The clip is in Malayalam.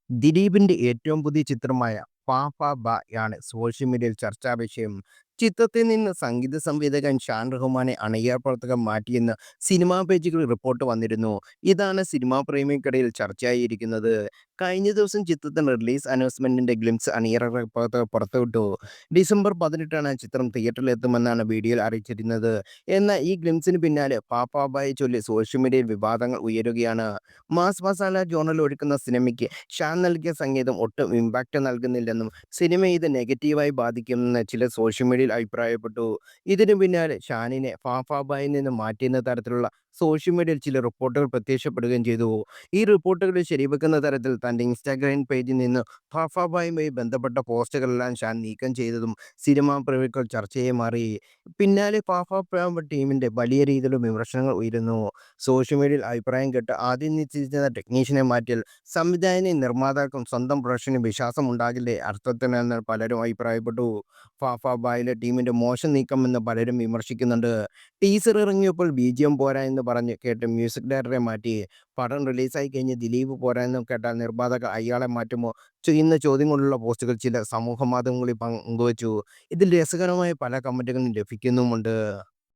ദിലീപിന്റെ ഏറ്റവും പുതിയ ചിത്രമായ 'പാപ്പ ബ' സോഷ്യൽ മീഡിയയിൽ ചർച്ചാ വിഷയം. ചിത്രത്തിൽ നിന്ന് സംഗീത സംവിധായകൻ ഷാൻ റഹ്മാനെ അണിയറ പ്രവർത്തകർ മാറ്റിയെന്ന് സിനിമാ പേജുകളിൽ റിപ്പോർട്ട് വന്നിരുന്നു. ഇതാണ് സിനിമാ പ്രേമികൾക്കിടയിൽ ചർച്ചയായിരിക്കുന്നത്. കഴിഞ്ഞ ദിവസം ചിത്രത്തിന്റെ റിലീസ് അനൗൺസ്മെന്റിന്റെ ഗ്ലിംസ് അണിയറ പ്രവർത്തകർ പുറത്തുവിട്ടു. ഡിസംബർ 18 ചിത്രം തിയേറ്ററിൽ എത്തുമെന്നാണ് വീഡിയോയിൽ അറിയിച്ചിരുന്നത്. എന്നാൽ ഈ ഗ്ലിംസിന് പിന്നാലെ 'പാപ്പ ബ'യെ ചൊല്ലി സോഷ്യൽ മീഡിയയിൽ വിവാദങ്ങൾ ഉയരുകയാണ്. മാസ് മസാല ജോണറിൽ ഒരുക്കുന്ന സിനിമയ്ക്ക് ഷാൻ നൽകിയ സംഗീതം ഒട്ടും ഇമ്പാക്റ്റ് നൽകുന്നില്ലെന്നും സിനിമയെ ഇത് നെഗറ്റീവായി ബാധിക്കുമെന്ന് ചിലർ സോഷ്യൽ മീഡിയയിൽ അഭിപ്രായപ്പെട്ടു. ഇതിനു പിന്നാലെ ഷാനിനെ ഫാഫാബായിൽ നിന്ന് മാറ്റിയെന്ന തരത്തിലുള്ള സോഷ്യൽ മീഡിയയിൽ ചില റിപ്പോർട്ടുകൾ പ്രത്യക്ഷപ്പെടുകയും ചെയ്തു. ഈ റിപ്പോർട്ടുകൾ ശരിവെക്കുന്ന തരത്തിൽ തന്റെ ഇൻസ്റ്റാഗ്രാം പേജിൽ നിന്ന് ഫാഫാബായുമായി ബന്ധപ്പെട്ട പോസ്റ്റുകളെല്ലാം ഷാൻ നീക്കം ചെയ്തതും സിനിമാ പ്രേമികൾ ചർച്ചയായി മാറി. പിന്നാലെ ഫാഫാ ടീമിന്റെ വലിയ രീതിയിലുള്ള വിമർശനങ്ങൾ ഉയരുന്നു. സോഷ്യൽ മീഡിയയിൽ അഭിപ്രായം കേട്ട് ആദ്യം നിശ്ചയിച്ചിരുന്ന ടെക്നീഷ്യനെ മാറ്റിയാൽ സംവിധായകനെയും നിർമ്മാതാക്കളും സ്വന്തം പ്രൊഡക്ഷന് വിശ്വാസമുണ്ടാകില്ലേ അർത്ഥത്തിനെന്ന് പലരും അഭിപ്രായപ്പെട്ടു. ഫാഫാബായിലെ ടീമിന്റെ മോശം നീക്കമെന്ന് പലരും വിമർശിക്കുന്നുണ്ട്. ടീസർ ഇറങ്ങിയപ്പോൾ ബിജിഎം പോരാ എന്ന് പറഞ്ഞ് കേട്ട് മ്യൂസിക് ഡയറക്ടറെ മാറ്റി. പടം റിലീസായി കഴിഞ്ഞ് ദിലീപ് പോരാ എന്ന് കേട്ടാൽ നിർമ്മാതാക്കൾ അയാളെ മാറ്റുമോ ചെയ്യുന്ന ചോദ്യം കൊണ്ടുള്ള പോസ്റ്റുകൾ ചില സമൂഹ മാധ്യമങ്ങളിൽ പങ്കുവച്ചു. ഇതിൽ രസകരമായ പല കമന്റുകളും ലഭിക്കുന്നുമുണ്ട്.